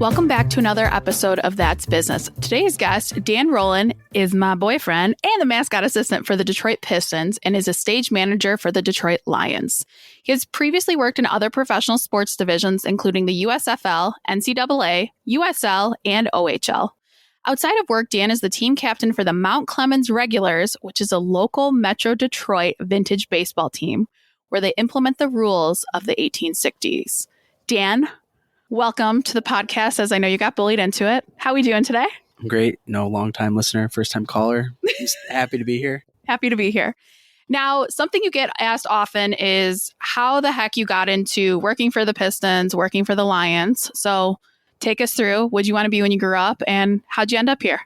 Welcome back to another episode of That's Business. Today's guest, Dan Roland, is my boyfriend and the mascot assistant for the Detroit Pistons and is a stage manager for the Detroit Lions. He has previously worked in other professional sports divisions, including the USFL, NCAA, USL, and OHL. Outside of work, Dan is the team captain for the Mount Clemens Regulars, which is a local Metro Detroit vintage baseball team where they implement the rules of the 1860s. Dan, welcome to the podcast, as I know you got bullied into it. How are we doing today? Great. No, long-time listener, first-time caller. Just happy to be here. Happy to be here. Now, something you get asked often is how the heck you got into working for the Pistons, working for the Lions. So take us through. What'd you want to be when you grew up, and how'd you end up here?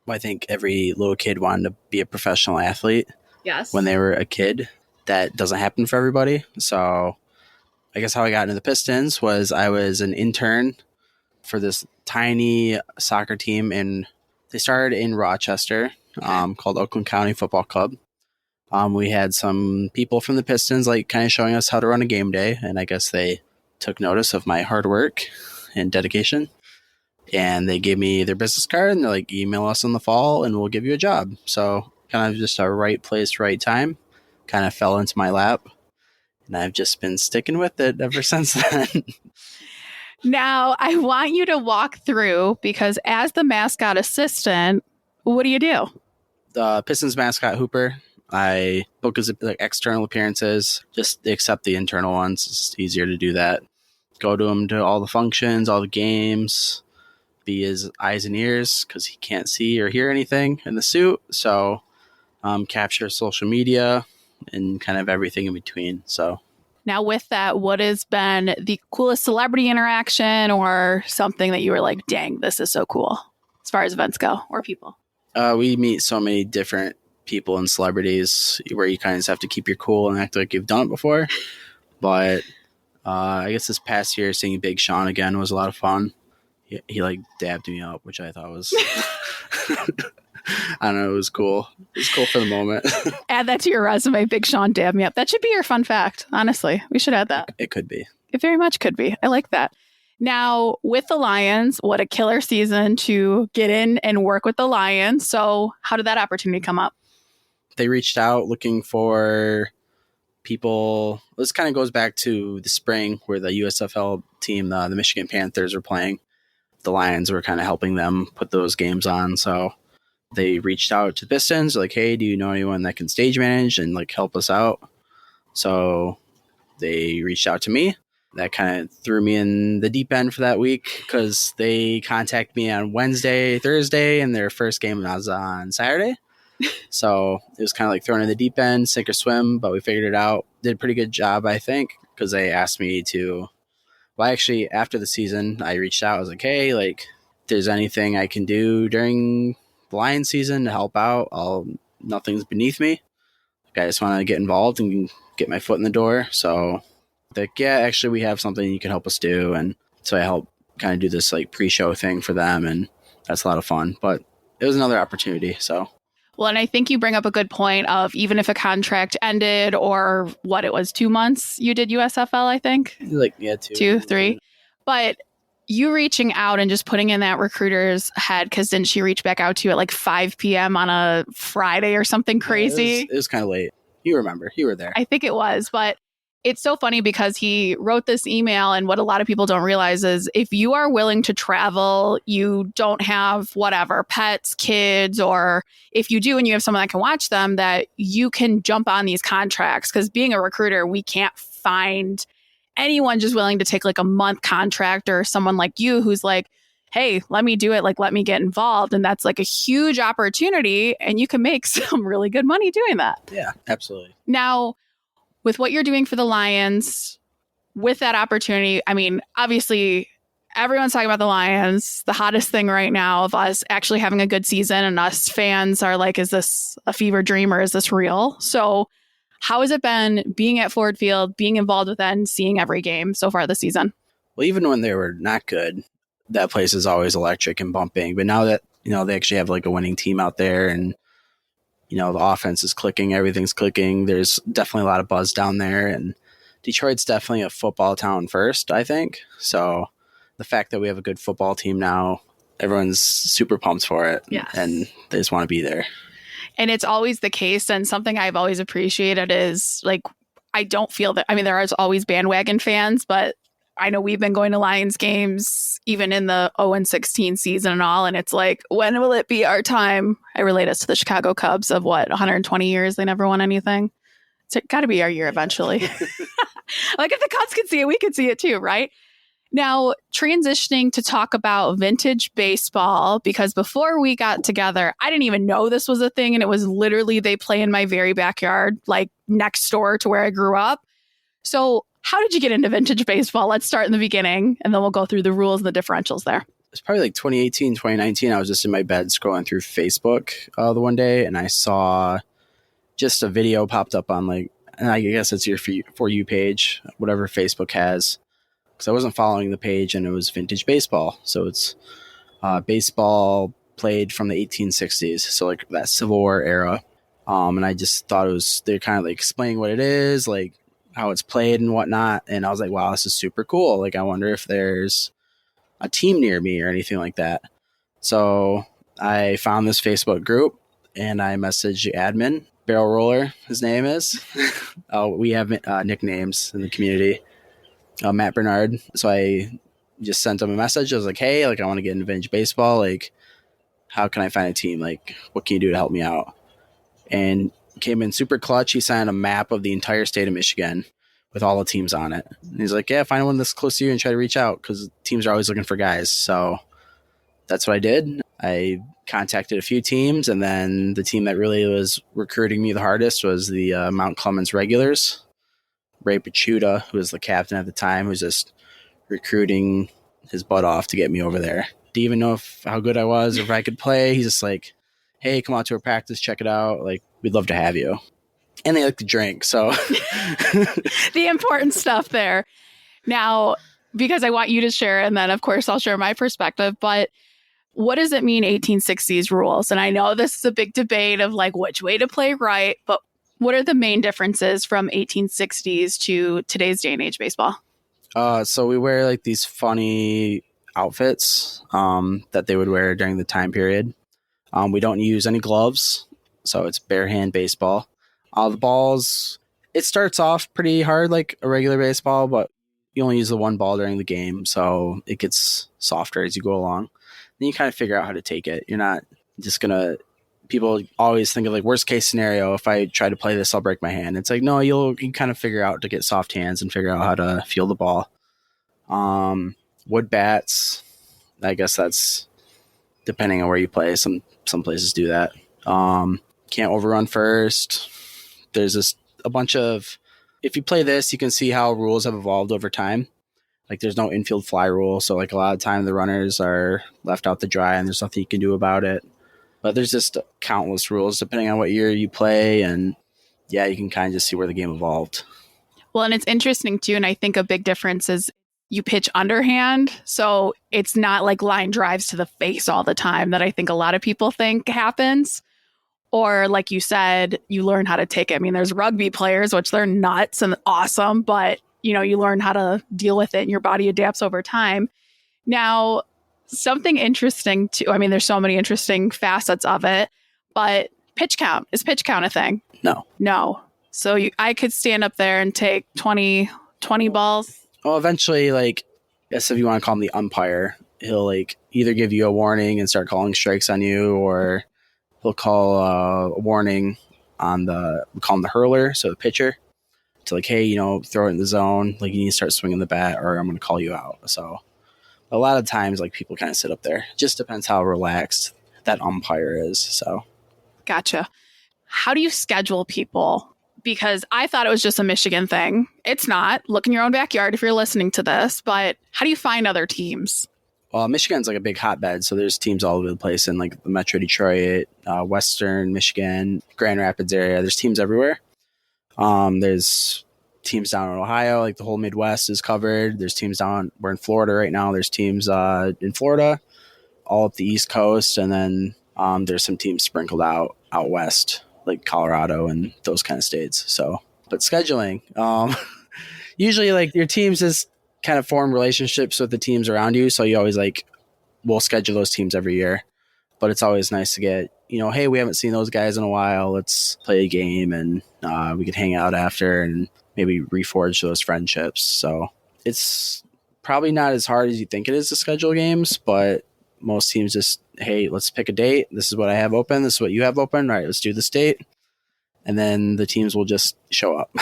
I think every little kid wanted to be a professional athlete. Yes. When they were a kid. That doesn't happen for everybody. So I guess how I got into the Pistons was I was an intern for this tiny soccer team, and they started in Rochester, called Oakland County Football Club. We had some people from the Pistons like kind of showing us how to run a game day, and I guess they took notice of my hard work and dedication, and they gave me their business card, and they're like, email us in the fall and we'll give you a job. So kind of just a right place, right time, kind of fell into my lap. And I've just been sticking with it ever since then. Now, I want you to walk through, because as the mascot assistant, what do you do? The Pistons mascot Hooper. I book his external appearances. Just accept the internal ones. It's just easier to do that. Go to him to all the functions, all the games. Be his eyes and ears because he can't see or hear anything in the suit. So capture social media and kind of everything in between. So now with that, what has been the coolest celebrity interaction or something that you were like, dang, this is so cool as far as events go or people? We meet so many different people and celebrities where you kind of just have to keep your cool and act like you've done it before. But I guess this past year, seeing Big Sean again was a lot of fun. He like dabbed me up, which I thought was... I don't know. It was cool. It was cool for the moment. Add that to your resume. Big Sean dabbed me up. That should be your fun fact. Honestly, we should add that. It could be. It very much could be. I like that. Now, with the Lions, what a killer season to get in and work with the Lions. So how did that opportunity come up? They reached out looking for people. This kind of goes back to the spring where the USFL team, the Michigan Panthers, were playing. The Lions were kind of helping them put those games on. So they reached out to the Pistons, like, hey, do you know anyone that can stage manage and like help us out? So they reached out to me. That kind of threw me in the deep end for that week because they contacted me on Wednesday, Thursday, and their first game was on Saturday. So it was kind of like thrown in the deep end, sink or swim, but we figured it out. Did a pretty good job, I think, because they asked me to. Well, actually, after the season, I reached out. I was like, hey, like, if there's anything I can do during the Lions season to help out, nothing's beneath me. Like, I just want to get involved and get my foot in the door. So, like, yeah, actually, we have something you can help us do. And so I help kind of do this like pre-show thing for them, and that's a lot of fun. But it was another opportunity. So. Well, and I think you bring up a good point of even if a contract ended or what it was, 2 months you did USFL, I think. Like, yeah, 2, 3. But you reaching out and just putting in that recruiter's head, because didn't she reach back out to you at like 5 p.m. on a Friday or something crazy? Yeah, it was kind of late. You remember. You were there. I think it was. But it's so funny because he wrote this email, and what a lot of people don't realize is if you are willing to travel, you don't have whatever, pets, kids, or if you do and you have someone that can watch them, that you can jump on these contracts. Because being a recruiter, we can't find anyone just willing to take like a month contract, or someone like you who's like, hey, let me do it. Like, let me get involved. And that's like a huge opportunity, and you can make some really good money doing that. Yeah, absolutely. Now, with what you're doing for the Lions, with that opportunity, I mean, obviously, everyone's talking about the Lions, the hottest thing right now of us actually having a good season, and us fans are like, is this a fever dream or is this real? So how has it been being at Ford Field, being involved with that, and seeing every game so far this season? Well, even when they were not good, that place is always electric and bumping. But now that, they actually have like a winning team out there, and, the offense is clicking, everything's clicking. There's definitely a lot of buzz down there, and Detroit's definitely a football town first, I think. So the fact that we have a good football team now, everyone's super pumped for it. Yes. And they just want to be there. And it's always the case. And something I've always appreciated is like, I don't feel that, I mean, there is always bandwagon fans, but I know we've been going to Lions games even in the 0-16 season and all. And it's like, when will it be our time? I relate us to the Chicago Cubs of 120 years. They never won anything. It's got to be our year eventually. Like if the Cubs could see it, we could see it too, right? Now, transitioning to talk about vintage baseball, because before we got together, I didn't even know this was a thing. And it was literally, they play in my very backyard, like next door to where I grew up. So how did you get into vintage baseball? Let's start in the beginning, and then we'll go through the rules and the differentials there. It's probably like 2018, 2019. I was just in my bed scrolling through Facebook the one day, and I saw just a video popped up on like, and I guess it's your For You page, whatever Facebook has. Because I wasn't following the page, and it was vintage baseball. So it's baseball played from the 1860s, so like that Civil War era. And I just thought they're kind of like explaining what it is, like how it's played and whatnot. And I was like, wow, this is super cool. Like, I wonder if there's a team near me or anything like that. So I found this Facebook group, and I messaged the admin, Barrel Roller, his name is. We have nicknames in the community. Matt Bernard. So I just sent him a message. I was like, hey, like I want to get into vintage baseball. Like, how can I find a team? Like, what can you do to help me out? And came in super clutch. He signed a map of the entire state of Michigan with all the teams on it. And he's like, yeah, find one that's close to you and try to reach out, because teams are always looking for guys. So that's what I did. I contacted a few teams, and then the team that really was recruiting me the hardest was the Mount Clemens Regulars. Ray Pachuta, who was the captain at the time, was just recruiting his butt off to get me over there. Didn't even know how good I was or if I could play. He's just like, hey, come out to a practice, check it out. Like, we'd love to have you. And they like to drink, so. The important stuff there. Now, because I want you to share, and then, of course, I'll share my perspective, but what does it mean 1860s rules? And I know this is a big debate of like which way to play right, but what are the main differences from 1860s to today's day and age baseball? So we wear like these funny outfits that they would wear during the time period. We don't use any gloves, so it's bare hand baseball. The balls, it starts off pretty hard like a regular baseball, but you only use the one ball during the game, so it gets softer as you go along. Then you kind of figure out how to take it. You're not just going to... People always think of like worst case scenario. If I try to play this, I'll break my hand. It's like, no, you can kind of figure out to get soft hands and figure out how to feel the ball. Wood bats, I guess that's depending on where you play. Some places do that. Can't overrun first. There's a bunch of, if you play this, you can see how rules have evolved over time. Like there's no infield fly rule. So like a lot of time the runners are left out to dry and there's nothing you can do about it. But there's just countless rules depending on what year you play. And yeah, you can kind of just see where the game evolved. Well, and it's interesting too. And I think a big difference is you pitch underhand. So it's not like line drives to the face all the time that I think a lot of people think happens. Or like you said, you learn how to take it. I mean, there's rugby players, which they're nuts and awesome, but you know, you learn how to deal with it and your body adapts over time. Now, something interesting too, I mean, there's so many interesting facets of it, but pitch count, is pitch count a thing? No. So I could stand up there and take 20 balls. Well, eventually, like, I guess if you want to call him the umpire, he'll like either give you a warning and start calling strikes on you, or he'll call a warning on we call him the hurler, so the pitcher, to like, hey, you know, throw it in the zone, like you need to start swinging the bat or I'm going to call you out. So a lot of times, like, people kind of sit up there. Just depends how relaxed that umpire is. So, gotcha. How do you schedule people? Because I thought it was just a Michigan thing. It's not. Look in your own backyard if you're listening to this. But how do you find other teams? Well, Michigan's like a big hotbed, so there's teams all over the place in like the Metro Detroit, Western Michigan, Grand Rapids area. There's teams everywhere. There's teams down in Ohio, like the whole Midwest is covered. There's teams we're in Florida right now. There's teams in Florida, all up the East Coast, and then there's some teams sprinkled out west, like Colorado and those kind of states. So, but scheduling, usually like your teams just kind of form relationships with the teams around you. So you always we'll schedule those teams every year. But it's always nice to get, hey, we haven't seen those guys in a while. Let's play a game and we could hang out after and maybe reforge those friendships. So it's probably not as hard as you think it is to schedule games, but most teams just, hey, let's pick a date. This is what I have open. This is what you have open. All right, let's do this date. And then the teams will just show up.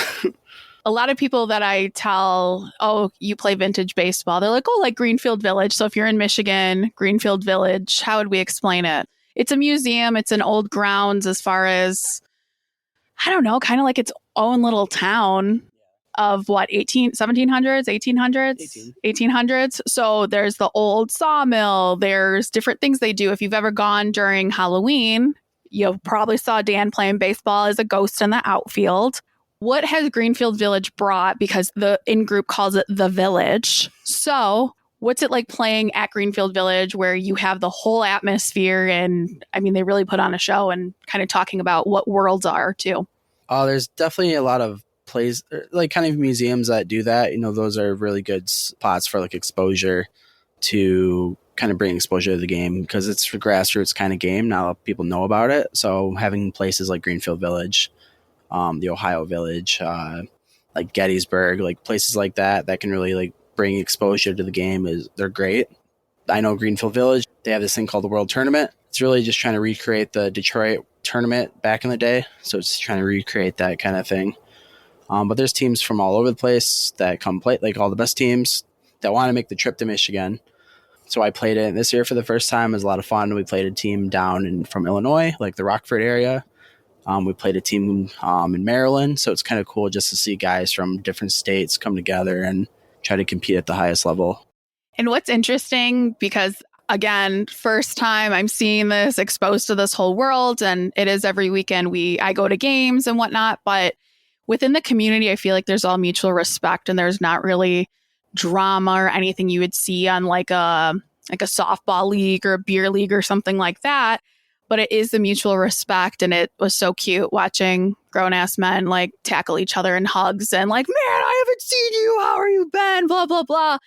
A lot of people that I tell, oh, you play vintage baseball, they're like, oh, like Greenfield Village. So if you're in Michigan, Greenfield Village, how would we explain it? It's a museum. It's an old grounds as far as, I don't know, kind of like its own little town of what, 1700s, 1800s? 1800s. So there's the old sawmill. There's different things they do. If you've ever gone during Halloween, you probably saw Dan playing baseball as a ghost in the outfield. What has Greenfield Village brought? Because the in-group calls it the Village. So what's it like playing at Greenfield Village where you have the whole atmosphere? And I mean, they really put on a show and kind of talking about what worlds are too. Oh, there's definitely a lot of plays, like kind of museums that do that. Those are really good spots for exposure to kind of bring exposure to the game because it's a grassroots kind of game. Not a lot of people know about it. So having places like Greenfield Village, the Ohio Village, like Gettysburg, places like that can really bring exposure to the game they're great. I know Greenfield Village, they have this thing called the World Tournament. It's really just trying to recreate the Detroit tournament back in the day. So it's trying to recreate that kind of thing. But there's teams from all over the place that come play, all the best teams that want to make the trip to Michigan. So I played it this year for the first time. It was a lot of fun. We played a team down from Illinois, the Rockford area. We played a team in Maryland. So it's kind of cool just to see guys from different states come together and try to compete at the highest level. And what's interesting, because again, first time I'm seeing this, exposed to this whole world, and it is every weekend I go to games and whatnot, but within the community, I feel like there's all mutual respect and there's not really drama or anything you would see on a softball league or a beer league or something like that. But it is the mutual respect. And it was so cute watching grown ass men tackle each other in hugs and man, I haven't seen you. How are you been? Blah, blah, blah.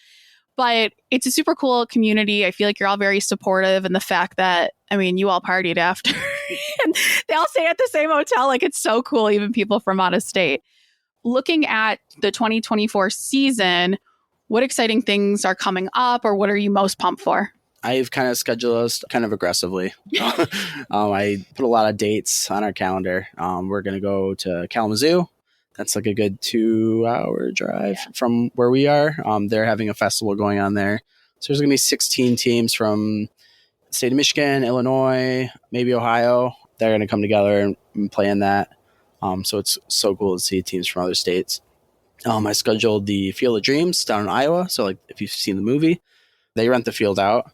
But it's a super cool community. I feel like you're all very supportive. And the fact that, you all partied after and they all stay at the same hotel. It's so cool. Even people from out of state. Looking at the 2024 season, what exciting things are coming up or what are you most pumped for? I've kind of scheduled us kind of aggressively. I put a lot of dates on our calendar. We're going to go to Kalamazoo. That's a good 2-hour drive from where we are. They're having a festival going on there. So there's going to be 16 teams from the state of Michigan, Illinois, maybe Ohio. They're going to come together and play in that. So it's so cool to see teams from other states. I scheduled the Field of Dreams down in Iowa. So if you've seen the movie, they rent the field out.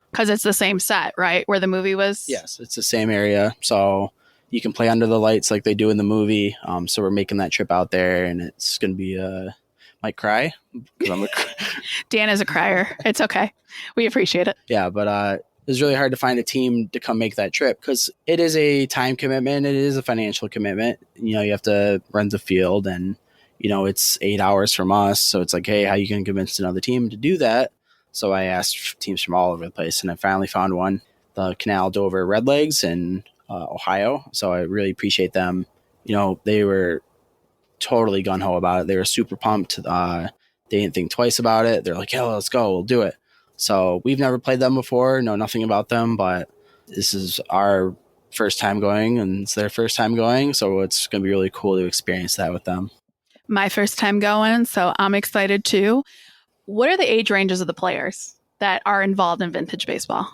Because it's the same set, right? Where the movie was? Yes, it's the same area. So you can play under the lights like they do in the movie. So we're making that trip out there, and it's going to be might cry. Dan is a crier. It's okay. We appreciate it. Yeah, but it was really hard to find a team to come make that trip because it is a time commitment. It is a financial commitment. You have to rent the field, and it's 8 hours from us. So it's hey, how you can convince another team to do that? So I asked teams from all over the place, and I finally found one, the Canal Dover Redlegs in Ohio. So I really appreciate them. They were totally gung-ho about it. They were super pumped. They didn't think twice about it. They're yeah, let's go. We'll do it. So we've never played them before, know nothing about them, but this is our first time going, and it's their first time going. So it's going to be really cool to experience that with them. My first time going, so I'm excited too. What are the age ranges of the players that are involved in vintage baseball?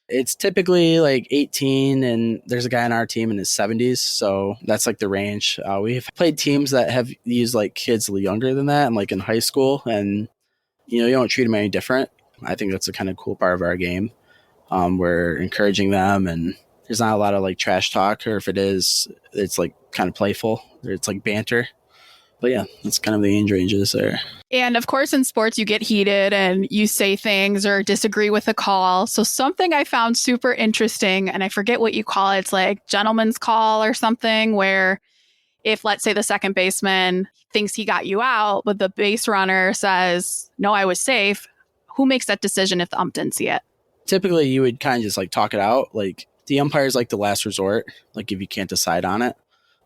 It's typically 18, and there's a guy on our team in his 70s. So that's the range. We've played teams that have used kids younger than that and in high school. And, you don't treat them any different. I think that's a kind of cool part of our game. We're encouraging them, and there's not a lot of trash talk, or if it is, it's kind of playful. It's banter. But yeah, that's kind of the age ranges there. And of course, in sports, you get heated and you say things or disagree with a call. So something I found super interesting, and I forget what you call it. It's gentleman's call or something, where if, let's say, the second baseman thinks he got you out, but the base runner says, no, I was safe, who makes that decision if the ump didn't see it? Typically, you would kind of just like talk it out. Like the umpire is like the last resort, like if you can't decide on it.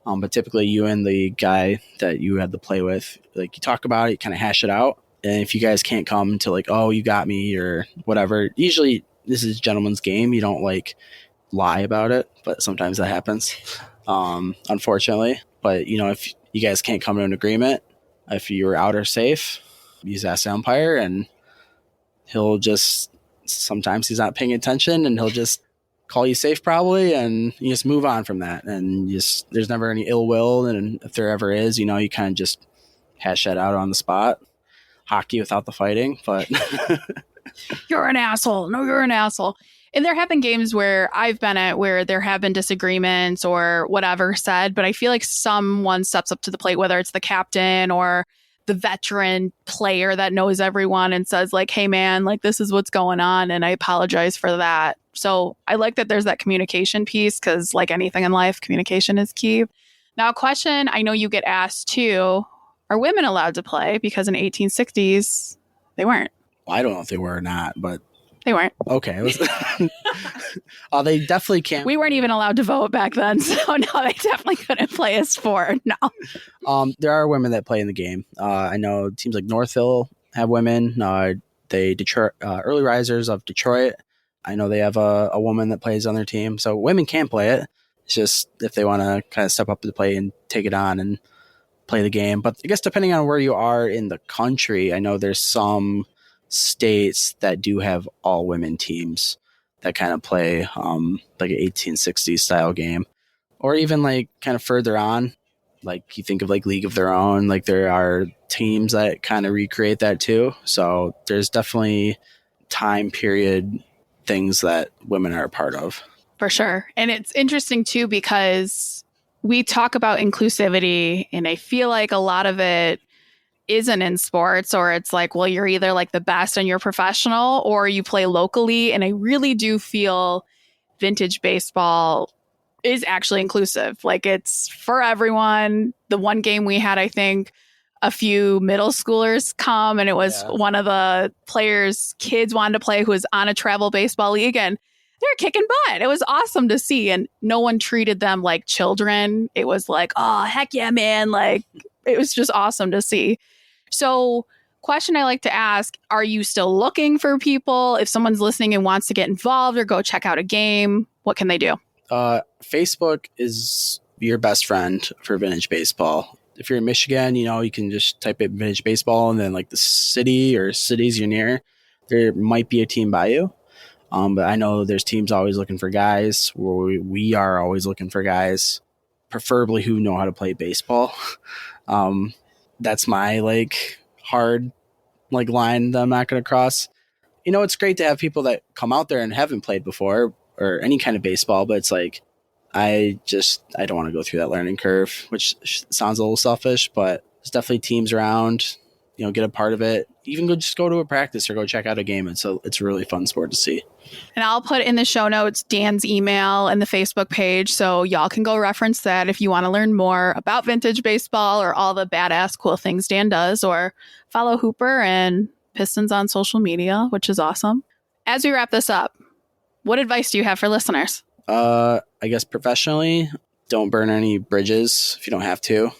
But typically, you and the guy that you had to play with, like you talk about it, you kind of hash it out. And if you guys can't come to like, oh, you got me or whatever, usually this is gentleman's game. You don't like lie about it, but sometimes that happens, unfortunately. But, if you guys can't come to an agreement, if you're out or safe, you just ask the umpire and sometimes he's not paying attention and he'll just call you safe probably, and you just move on from that. And there's never any ill will. And if there ever is, you kind of just hash that out on the spot. Hockey without the fighting, but you're an asshole. No, you're an asshole. And there have been games where I've been at where there have been disagreements or whatever said, but I feel like someone steps up to the plate, whether it's the captain or the veteran player that knows everyone and says like, hey man, like this is what's going on. And I apologize for that. So I like that there's that communication piece, because like anything in life, communication is key. Now, a question I know you get asked too, are women allowed to play? Because in the 1860s, they weren't. Well, I don't know if they were or not, but they weren't. Okay. They definitely can't. We weren't even allowed to vote back then. So no, they definitely couldn't play a sport. No. There are women that play in the game. I know teams like Northville have women. They Detroit Early Risers of Detroit. I know they have a woman that plays on their team. So women can play it. It's just if they want to kind of step up to the plate and take it on and play the game. But I guess depending on where you are in the country, I know there's some states that do have all women teams that kind of play like an 1860s style game, or even like kind of further on, like you think of like League of Their Own, like there are teams that kind of recreate that too. So there's definitely time period things that women are a part of. For sure. And it's interesting too, because we talk about inclusivity, and I feel like a lot of it isn't in sports, or it's like, well, you're either like the best and you're professional or you play locally. And I really do feel vintage baseball is actually inclusive. Like it's for everyone. The one game we had, I think a few middle schoolers come, and it was one of the players' kids wanted to play who was on a travel baseball league, and they're kicking butt. It was awesome to see. And no one treated them like children. It was like, oh, heck yeah, man. Like, it was just awesome to see. So, question I like to ask, are you still looking for people? If someone's listening and wants to get involved or go check out a game, what can they do? Facebook is your best friend for vintage baseball. If you're in Michigan, you can just type in vintage baseball, and then like the city or cities you're near, there might be a team by you. But I know there's teams always looking for guys. We are always looking for guys, preferably who know how to play baseball. That's my like hard like line that I'm not going to cross. It's great to have people that come out there and haven't played before or any kind of baseball, but it's like I don't want to go through that learning curve, which sounds a little selfish, but there's definitely teams around. Get a part of it. Even just go to a practice or go check out a game. It's a really fun sport to see. And I'll put in the show notes Dan's email and the Facebook page, so y'all can go reference that if you want to learn more about vintage baseball or all the badass cool things Dan does, or follow Hooper and Pistons on social media, which is awesome. As we wrap this up, what advice do you have for listeners? I guess professionally, don't burn any bridges if you don't have to.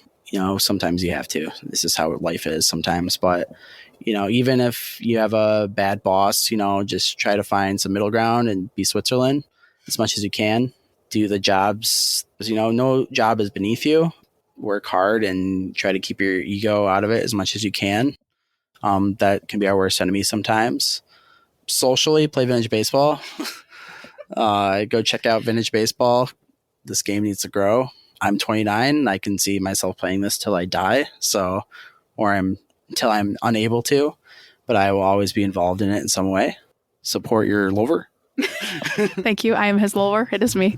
Sometimes you have to. This is how life is sometimes. But, even if you have a bad boss, just try to find some middle ground and be Switzerland as much as you can. Do the jobs. No job is beneath you. Work hard and try to keep your ego out of it as much as you can. That can be our worst enemy sometimes. Socially, play vintage baseball. Go check out vintage baseball. This game needs to grow. I'm 29 and I can see myself playing this till I die. Until I'm unable to, but I will always be involved in it in some way. Support your lover. Thank you. I am his lover. It is me.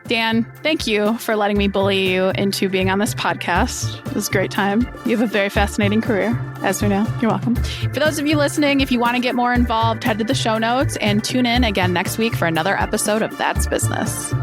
Dan, thank you for letting me bully you into being on this podcast. It was a great time. You have a very fascinating career, as we know. You're welcome. For those of you listening, if you want to get more involved, head to the show notes and tune in again next week for another episode of That's Business.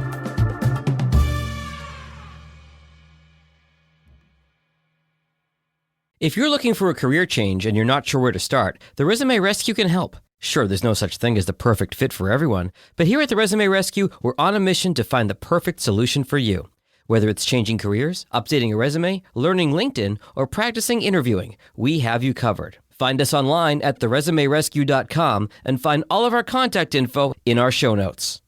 If you're looking for a career change and you're not sure where to start, the Resume Rescue can help. Sure, there's no such thing as the perfect fit for everyone, but here at the Resume Rescue, we're on a mission to find the perfect solution for you. Whether it's changing careers, updating a resume, learning LinkedIn, or practicing interviewing, we have you covered. Find us online at theresumerescue.com and find all of our contact info in our show notes.